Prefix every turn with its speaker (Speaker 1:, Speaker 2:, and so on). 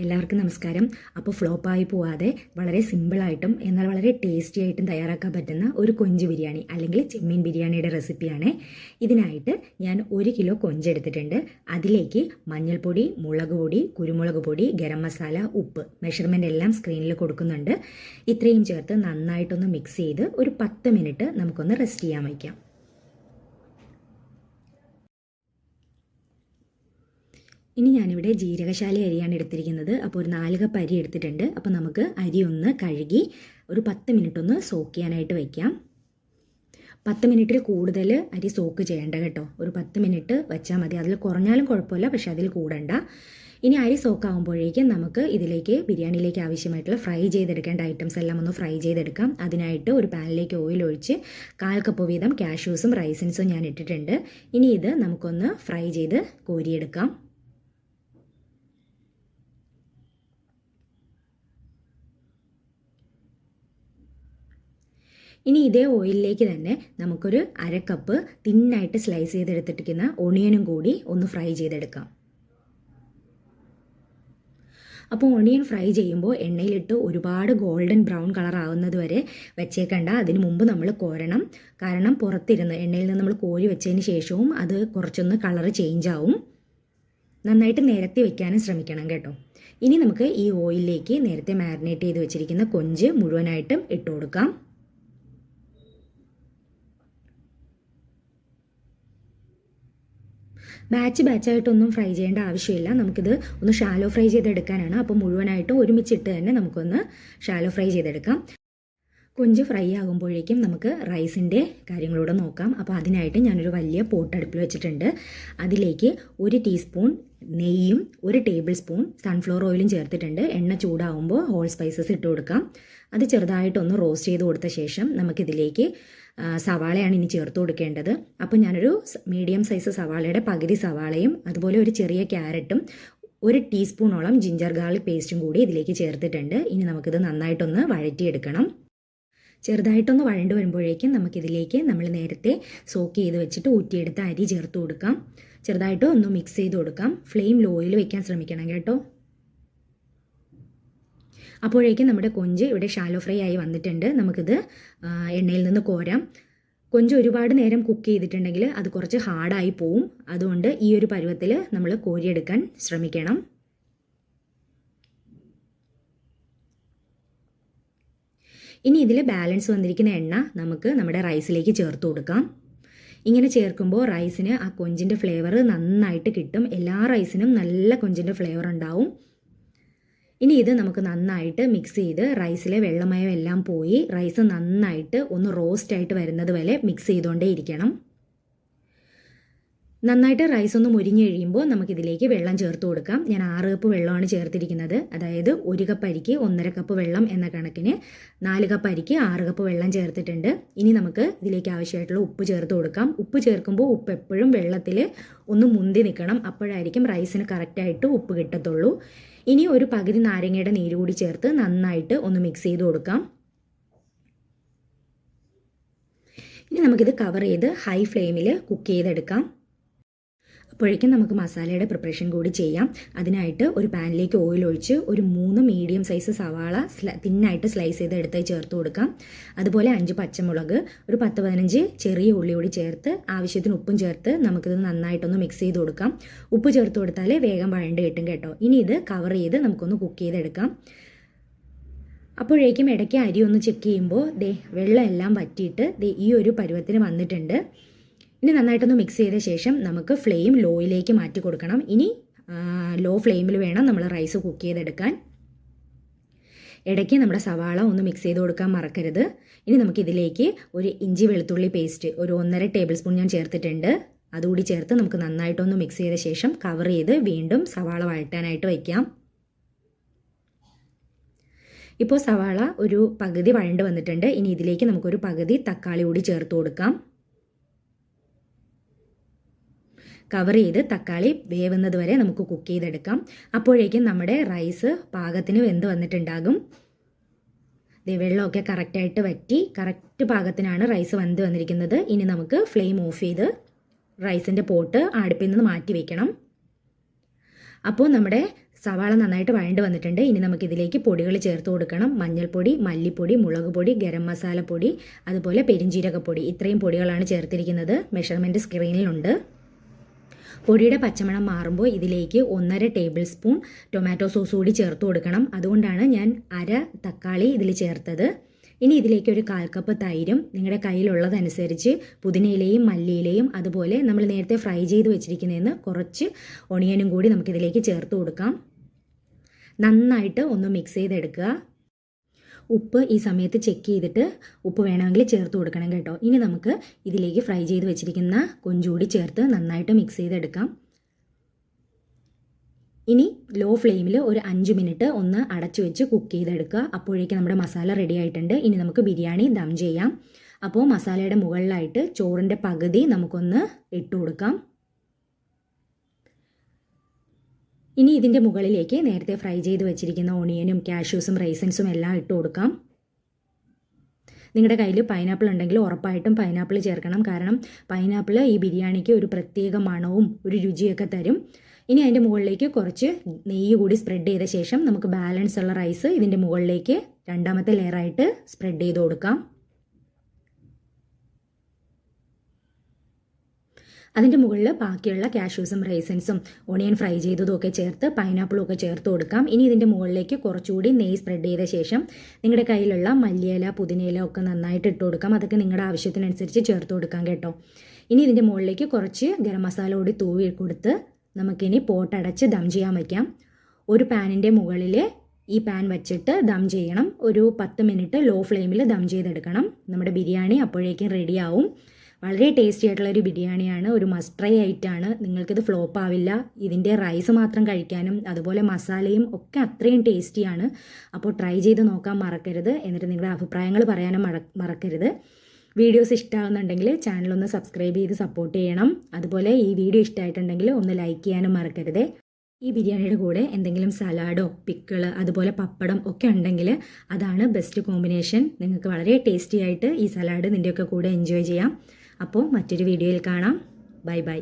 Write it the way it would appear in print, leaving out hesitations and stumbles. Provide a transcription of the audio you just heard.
Speaker 1: എല്ലാവർക്കും നമസ്കാരം. അപ്പോൾ ഫ്ലോപ്പായി പോവാതെ വളരെ സിമ്പിളായിട്ടും എന്നാൽ വളരെ ടേസ്റ്റി ആയിട്ടും തയ്യാറാക്കാൻ പറ്റുന്ന ഒരു കൊഞ്ച് ബിരിയാണി അല്ലെങ്കിൽ ചെമ്മീൻ ബിരിയാണിയുടെ റെസിപ്പിയാണ്. ഇതിനായിട്ട് ഞാൻ 1 കിലോ കൊഞ്ച് എടുത്തിട്ടുണ്ട്. അതിലേക്ക് മഞ്ഞൾപ്പൊടി, മുളക് പൊടി, കുരുമുളക് പൊടി, ഗരം മസാല, ഉപ്പ്, മെഷർമെൻ്റ് എല്ലാം സ്ക്രീനിൽ കൊടുക്കുന്നുണ്ട്. ഇത്രയും ചേർത്ത് നന്നായിട്ടൊന്ന് മിക്സ് ചെയ്ത് ഒരു 10 മിനിറ്റ് നമുക്കൊന്ന് റെസ്റ്റ് ചെയ്യാൻ വയ്ക്കാം. ഇനി ഞാനിവിടെ ജീരകശാല അരിയാണ് എടുത്തിരിക്കുന്നത്. അപ്പോൾ ഒരു 4 കപ്പ് അരി എടുത്തിട്ടുണ്ട്. അപ്പോൾ നമുക്ക് അരി ഒന്ന് കഴുകി ഒരു 10 മിനിറ്റ് ഒന്ന് സോക്ക് ചെയ്യാനായിട്ട് വയ്ക്കാം. 10 മിനിറ്റിൽ കൂടുതൽ അരി സോക്ക് ചെയ്യേണ്ട കേട്ടോ. ഒരു 10 മിനിറ്റ് വെച്ചാൽ മതി. അതിൽ കുറഞ്ഞാലും കുഴപ്പമില്ല, പക്ഷേ അതിൽ കൂടണ്ട. ഇനി അരി സോക്കാകുമ്പോഴേക്കും നമുക്ക് ഇതിലേക്ക് ബിരിയാണിയിലേക്ക് ആവശ്യമായിട്ടുള്ള ഫ്രൈ ചെയ്തെടുക്കേണ്ട ഐറ്റംസ് എല്ലാം ഒന്ന് ഫ്രൈ ചെയ്തെടുക്കാം. അതിനായിട്ട് ഒരു പാനിലേക്ക് ഓയിൽ ഒഴിച്ച് 1/4 കപ്പ് വീതം കാഷ്യൂസും റൈസിൻസും ഞാൻ ഇട്ടിട്ടുണ്ട്. ഇനി ഇത് നമുക്കൊന്ന് ഫ്രൈ ചെയ്ത് കോരിയെടുക്കാം. ഇനി ഇതേ ഓയിലിലേക്ക് തന്നെ നമുക്കൊരു 1/2 കപ്പ് തിന്നായിട്ട് സ്ലൈസ് ചെയ്തെടുത്തിരിക്കുന്ന ഓണിയനും കൂടി ഒന്ന് ഫ്രൈ ചെയ്തെടുക്കാം. അപ്പോൾ ഓണിയൻ ഫ്രൈ ചെയ്യുമ്പോൾ എണ്ണയിലിട്ട് ഒരുപാട് ഗോൾഡൻ ബ്രൗൺ കളർ ആവുന്നത് വരെ വെച്ചേക്കണ്ട. അതിന് മുമ്പ് നമ്മൾ കോരണം. കാരണം പുറത്തിരുന്ന് എണ്ണയിൽ നിന്ന് നമ്മൾ കോരി വെച്ചതിന് ശേഷവും അത് കുറച്ചൊന്ന് കളർ ചേഞ്ച് ആവും. നന്നായിട്ട് നിരത്തി വെക്കാനും ശ്രമിക്കണം കേട്ടോ. ഇനി നമുക്ക് ഈ ഓയിലിലേക്ക് നേരത്തെ മാരിനേറ്റ് ചെയ്ത് വെച്ചിരിക്കുന്ന കൊഞ്ച് മുഴുവനായിട്ടും ഇട്ട് കൊടുക്കാം. ബാച്ചായിട്ടൊന്നും ഫ്രൈ ചെയ്യേണ്ട ആവശ്യമില്ല. നമുക്കിത് ഒന്ന് ഷാലോ ഫ്രൈ ചെയ്തെടുക്കാനാണ്. അപ്പോൾ മുഴുവനായിട്ടും ഒരുമിച്ചിട്ട് തന്നെ നമുക്കൊന്ന് ഷാലോ ഫ്രൈ ചെയ്തെടുക്കാം. കൊഞ്ച് ഫ്രൈ ആകുമ്പോഴേക്കും നമുക്ക് റൈസിൻ്റെ കാര്യങ്ങളൂടെ നോക്കാം. അപ്പോൾ അതിനായിട്ട് ഞാനൊരു വലിയ പോട്ട് അടുപ്പിൽ വെച്ചിട്ടുണ്ട്. അതിലേക്ക് 1 ടീസ്പൂൺ നെയ്യും 1 ടേബിൾ സ്പൂൺ സൺഫ്ലവർ ഓയിലും ചേർത്തിട്ടുണ്ട്. എണ്ണ ചൂടാവുമ്പോൾ ഹോൾ സ്പൈസസ് ഇട്ട് കൊടുക്കാം. അത് ചെറുതായിട്ടൊന്ന് റോസ്റ്റ് ചെയ്ത് കൊടുത്ത ശേഷം നമുക്കിതിലേക്ക് സവാളയാണ് ഇനി ചേർത്ത് കൊടുക്കേണ്ടത്. അപ്പോൾ ഞാനൊരു മീഡിയം സൈസ് സവാളയുടെ പകുതി സവാളയും അതുപോലെ ഒരു ചെറിയ ക്യാരറ്റും 1 ടീസ്പൂണോളം ജിഞ്ചർ ഗാർലിക് പേസ്റ്റും കൂടി ഇതിലേക്ക് ചേർത്തിട്ടുണ്ട്. ഇനി നമുക്കിത് നന്നായിട്ടൊന്ന് വഴറ്റിയെടുക്കണം. ചെറുതായിട്ടൊന്ന് വഴണ്ട് വരുമ്പോഴേക്കും നമുക്കിതിലേക്ക് നമ്മൾ നേരത്തെ സോക്ക് ചെയ്ത് വെച്ചിട്ട് ഊറ്റിയെടുത്ത അരി ചേർത്ത് കൊടുക്കാം. ചെറുതായിട്ട് ഒന്ന് മിക്സ് ചെയ്ത് കൊടുക്കാം. ഫ്ലെയിം ലോയിൽ വെക്കാൻ ശ്രമിക്കണം കേട്ടോ. അപ്പോഴേക്കും നമ്മുടെ കൊഞ്ച് ഇവിടെ ഷാലോ ഫ്രൈ ആയി വന്നിട്ടുണ്ട്. നമുക്കിത് എണ്ണയിൽ നിന്ന് കോരാം. കൊഞ്ച് ഒരുപാട് നേരം കുക്ക് ചെയ്തിട്ടുണ്ടെങ്കിൽ അത് കുറച്ച് ഹാർഡായി പോവും. അതുകൊണ്ട് ഈ ഒരു പരുവത്തിൽ നമ്മൾ കോരിയെടുക്കാൻ ശ്രമിക്കണം. ഇനി ഇതിൽ ബാലൻസ് വന്നിരിക്കുന്ന എണ്ണ നമുക്ക് നമ്മുടെ റൈസിലേക്ക് ചേർത്ത് കൊടുക്കാം. ഇങ്ങനെ ചേർക്കുമ്പോൾ റൈസിന് ആ കൊഞ്ചിൻ്റെ ഫ്ലേവർ നന്നായിട്ട് കിട്ടും. എല്ലാ റൈസിനും നല്ല കൊഞ്ചിൻ്റെ ഫ്ലേവർ ഉണ്ടാവും. ഇനി ഇത് നമുക്ക് നന്നായിട്ട് മിക്സ് ചെയ്ത് റൈസിലെ വെള്ളമയം എല്ലാം പോയി റൈസ് നന്നായിട്ട് ഒന്ന് റോസ്റ്റായിട്ട് വരുന്നത് വരെ മിക്സ് ചെയ്തുകൊണ്ടേ ഇരിക്കണം. നന്നായിട്ട് റൈസ് ഒന്ന് മുരിഞ്ഞ് കഴിയുമ്പോൾ നമുക്കിതിലേക്ക് വെള്ളം ചേർത്ത് കൊടുക്കാം. ഞാൻ 6 കപ്പ് വെള്ളമാണ് ചേർത്തിരിക്കുന്നത്. അതായത് 1 കപ്പ് അരിക്ക് 1.5 കപ്പ് വെള്ളം എന്ന കണക്കിന് 4 കപ്പ് അരിക്ക് 6 കപ്പ് വെള്ളം ചേർത്തിട്ടുണ്ട്. ഇനി നമുക്ക് ഇതിലേക്ക് ആവശ്യമായിട്ടുള്ള ഉപ്പ് ചേർത്ത് കൊടുക്കാം. ഉപ്പ് ചേർക്കുമ്പോൾ ഉപ്പ് എപ്പോഴും വെള്ളത്തിൽ ഒന്ന് മുന്തി നിൽക്കണം. അപ്പോഴായിരിക്കും റൈസിന് കറക്റ്റായിട്ട് ഉപ്പ് കിട്ടത്തുള്ളൂ. ഇനി ഒരു പകുതി നാരങ്ങയുടെ നീര് കൂടി ചേർത്ത് നന്നായിട്ട് ഒന്ന് മിക്സ് ചെയ്ത് കൊടുക്കാം. ഇനി നമുക്കിത് കവർ ചെയ്ത് ഹൈ ഫ്ലെയിമിൽ കുക്ക് ചെയ്തെടുക്കാം. അപ്പോഴേക്കും നമുക്ക് മസാലയുടെ പ്രിപ്പറേഷൻ കൂടി ചെയ്യാം. അതിനായിട്ട് ഒരു പാനിലേക്ക് ഓയിൽ ഒഴിച്ച് ഒരു 3 മീഡിയം സൈസ് സവാള തിന്നായിട്ട് സ്ലൈസ് ചെയ്ത് എടുത്ത് ചേർത്ത് കൊടുക്കാം. അതുപോലെ 5 പച്ചമുളക്, ഒരു 10-15 ചെറിയ ഉള്ളി കൂടി ചേർത്ത് ആവശ്യത്തിന് ഉപ്പും ചേർത്ത് നമുക്കിത് നന്നായിട്ടൊന്ന് മിക്സ് ചെയ്ത് കൊടുക്കാം. ഉപ്പ് ചേർത്ത് കൊടുത്താൽ വേഗം വഴണ്ട് കിട്ടും കേട്ടോ. ഇനി ഇത് കവർ ചെയ്ത് നമുക്കൊന്ന് കുക്ക് ചെയ്തെടുക്കാം. അപ്പോഴേക്കും ഇടയ്ക്ക് അരി ഒന്ന് ചെക്ക് ചെയ്യുമ്പോൾ വെള്ളം എല്ലാം വറ്റിയിട്ട് ഈ ഒരു പരുവത്തിന് വന്നിട്ടുണ്ട്. ഇനി നന്നായിട്ടൊന്ന് മിക്സ് ചെയ്ത ശേഷം നമുക്ക് ഫ്ലെയിം ലോയിലേക്ക് മാറ്റി കൊടുക്കണം. ഇനി ലോ ഫ്ലെയിമിൽ വേണം നമ്മൾ റൈസ് കുക്ക് ചെയ്തെടുക്കാൻ. ഇടയ്ക്ക് നമ്മുടെ സവാള ഒന്ന് മിക്സ് ചെയ്ത് കൊടുക്കാൻ മറക്കരുത്. ഇനി നമുക്കിതിലേക്ക് ഒരു ഇഞ്ചി വെളുത്തുള്ളി പേസ്റ്റ് ഒരു 1.5 ടേബിൾ സ്പൂൺ ഞാൻ ചേർത്തിട്ടുണ്ട്. അതുകൂടി ചേർത്ത് നമുക്ക് നന്നായിട്ടൊന്ന് മിക്സ് ചെയ്ത ശേഷം കവർ ചെയ്ത് വീണ്ടും സവാള വഴറ്റാനായിട്ട് വയ്ക്കാം. ഇപ്പോൾ സവാള ഒരു പകുതി വഴണ്ട് വന്നിട്ടുണ്ട്. ഇനി ഇതിലേക്ക് നമുക്കൊരു പകുതി തക്കാളി കൂടി ചേർത്ത് കൊടുക്കാം. കവർ ചെയ്ത് തക്കാളി വേവുന്നത് വരെ നമുക്ക് കുക്ക് ചെയ്തെടുക്കാം. അപ്പോഴേക്കും നമ്മുടെ റൈസ് പാകത്തിന് വെന്ത് വന്നിട്ടുണ്ടാകും. വെള്ളമൊക്കെ കറക്റ്റായിട്ട് വറ്റി കറക്റ്റ് പാകത്തിനാണ് റൈസ് വെന്ത് വന്നിരിക്കുന്നത്. ഇനി നമുക്ക് ഫ്ലെയിം ഓഫ് ചെയ്ത് റൈസിൻ്റെ പോട്ട് അടുപ്പിൽ നിന്ന് മാറ്റി വയ്ക്കണം. അപ്പോൾ നമ്മുടെ സവാള നന്നായിട്ട് വഴണ്ട് വന്നിട്ടുണ്ട്. ഇനി നമുക്കിതിലേക്ക് പൊടികൾ ചേർത്ത് കൊടുക്കണം. മഞ്ഞൾപ്പൊടി, മല്ലിപ്പൊടി, മുളക് പൊടി, ഗരം മസാലപ്പൊടി, അതുപോലെ പെരിഞ്ജീരകപ്പൊടി. ഇത്രയും പൊടികളാണ് ചേർത്തിരിക്കുന്നത്. മെഷർമെൻറ്റ് സ്ക്രീനിലുണ്ട്. പൊടിയുടെ പച്ചമണം മാറുമ്പോൾ ഇതിലേക്ക് 1.5 ടേബിൾ സ്പൂൺ ടൊമാറ്റോ സോസ് കൂടി ചേർത്ത് കൊടുക്കണം. അതുകൊണ്ടാണ് ഞാൻ 1/2 തക്കാളി ഇതിൽ ചേർത്തത്. ഇനി ഇതിലേക്ക് ഒരു 1/4 കപ്പ് തൈരും നിങ്ങളുടെ കയ്യിലുള്ളതനുസരിച്ച് പുതിനയിലയും മല്ലിയിലയും അതുപോലെ നമ്മൾ നേരത്തെ ഫ്രൈ ചെയ്ത് വെച്ചിരിക്കുന്നതിന് കുറച്ച് ഒണിയനും കൂടി നമുക്കിതിലേക്ക് ചേർത്ത് കൊടുക്കാം. നന്നായിട്ട് ഒന്ന് മിക്സ് ചെയ്തെടുക്കുക. ഉപ്പ് ഈ സമയത്ത് ചെക്ക് ചെയ്തിട്ട് ഉപ്പ് വേണമെങ്കിൽ ചേർത്ത് കൊടുക്കണം കേട്ടോ. ഇനി നമുക്ക് ഇതിലേക്ക് ഫ്രൈ ചെയ്ത് വെച്ചിരിക്കുന്ന കൊഞ്ചുകൂടി ചേർത്ത് നന്നായിട്ട് മിക്സ് ചെയ്തെടുക്കാം. ഇനി ലോ ഫ്ലെയിമിൽ ഒരു 5 മിനിറ്റ് ഒന്ന് അടച്ചു വെച്ച് കുക്ക് ചെയ്തെടുക്കുക. അപ്പോഴേക്കും നമ്മുടെ മസാല റെഡി ആയിട്ടുണ്ട്. ഇനി നമുക്ക് ബിരിയാണി ദം ചെയ്യാം. അപ്പോൾ മസാലയുടെ മുകളിലായിട്ട് ചോറിൻ്റെ പകുതി നമുക്കൊന്ന് ഇട്ട് കൊടുക്കാം. ഇനി ഇതിൻ്റെ മുകളിലേക്ക് നേരത്തെ ഫ്രൈ ചെയ്ത് വെച്ചിരിക്കുന്ന ഓണിയനും കാഷ്യൂസും റൈസൻസും എല്ലാം ഇട്ട് കൊടുക്കാം. നിങ്ങളുടെ കയ്യിൽ പൈനാപ്പിൾ ഉണ്ടെങ്കിൽ ഉറപ്പായിട്ടും പൈനാപ്പിൾ ചേർക്കണം. കാരണം പൈനാപ്പിൾ ഈ ബിരിയാണിക്ക് ഒരു പ്രത്യേക മണവും ഒരു രുചിയൊക്കെ തരും. ഇനി അതിൻ്റെ മുകളിലേക്ക് കുറച്ച് നെയ്യ് കൂടി സ്പ്രെഡ് ചെയ്ത ശേഷം നമുക്ക് ബാലൻസ് ഉള്ള റൈസ് ഇതിൻ്റെ മുകളിലേക്ക് രണ്ടാമത്തെ ലെയറായിട്ട് സ്പ്രെഡ് ചെയ്ത് കൊടുക്കാം. അതിൻ്റെ മുകളിൽ ബാക്കിയുള്ള കാഷ്യൂസും റൈസൻസും ഓണിയൻ ഫ്രൈ ചെയ്തതും ഒക്കെ ചേർത്ത് പൈനാപ്പിളും ഒക്കെ ചേർത്ത് കൊടുക്കാം. ഇനി ഇതിൻ്റെ മുകളിലേക്ക് കുറച്ചുകൂടി നെയ്യ് സ്പ്രെഡ് ചെയ്ത ശേഷം നിങ്ങളുടെ കയ്യിലുള്ള മല്ലിയില പുതിനയില ഒക്കെ നന്നായിട്ട് ഇട്ട് കൊടുക്കാം. അതൊക്കെ നിങ്ങളുടെ ആവശ്യത്തിനനുസരിച്ച് ചേർത്ത് കൊടുക്കാം കേട്ടോ. ഇനി ഇതിൻ്റെ മുകളിലേക്ക് കുറച്ച് ഗരം മസാല കൂടി തൂവി കൊടുത്ത് നമുക്കിനി പോട്ടടച്ച് ദം ചെയ്യാൻ വയ്ക്കാം. ഒരു പാനിൻ്റെ മുകളിൽ ഈ പാൻ വെച്ചിട്ട് ദം ചെയ്യണം. ഒരു 10 മിനിറ്റ് ലോ ഫ്ലെയിമിൽ ദം ചെയ്തെടുക്കണം. നമ്മുടെ ബിരിയാണി അപ്പോഴേക്കും റെഡിയാവും. വളരെ ടേസ്റ്റി ആയിട്ടുള്ളൊരു ബിരിയാണിയാണ്. ഒരു മസ്റ്റ് ട്രൈ ആയിട്ടാണ്. നിങ്ങൾക്കിത് ഫ്ലോപ്പ് ആവില്ല. ഇതിൻ്റെ റൈസ് മാത്രം കഴിക്കാനും അതുപോലെ മസാലയും ഒക്കെ അത്രയും ടേസ്റ്റിയാണ്. അപ്പോൾ ട്രൈ ചെയ്ത് നോക്കാൻ മറക്കരുത്. എന്നിട്ട് നിങ്ങളുടെ അഭിപ്രായങ്ങൾ പറയാനും മറക്കരുത്. വീഡിയോസ് ഇഷ്ടമാകുന്നുണ്ടെങ്കിൽ ചാനലൊന്ന് സബ്സ്ക്രൈബ് ചെയ്ത് സപ്പോർട്ട് ചെയ്യണം. അതുപോലെ ഈ വീഡിയോ ഇഷ്ടമായിട്ടുണ്ടെങ്കിൽ ഒന്ന് ലൈക്ക് ചെയ്യാനും മറക്കരുത്. ഈ ബിരിയാണിയുടെ കൂടെ എന്തെങ്കിലും സലാഡോ പിക്കിള് അതുപോലെ പപ്പടം ഒക്കെ ഉണ്ടെങ്കിൽ അതാണ് ബെസ്റ്റ് കോമ്പിനേഷൻ. നിങ്ങൾക്ക് വളരെ ടേസ്റ്റി ആയിട്ട് ഈ സലാഡ് നിൻ്റെയൊക്കെ കൂടെ എൻജോയ് ചെയ്യാം. അപ്പോൾ മറ്റൊരു വീഡിയോയിൽ കാണാം. Bye bye.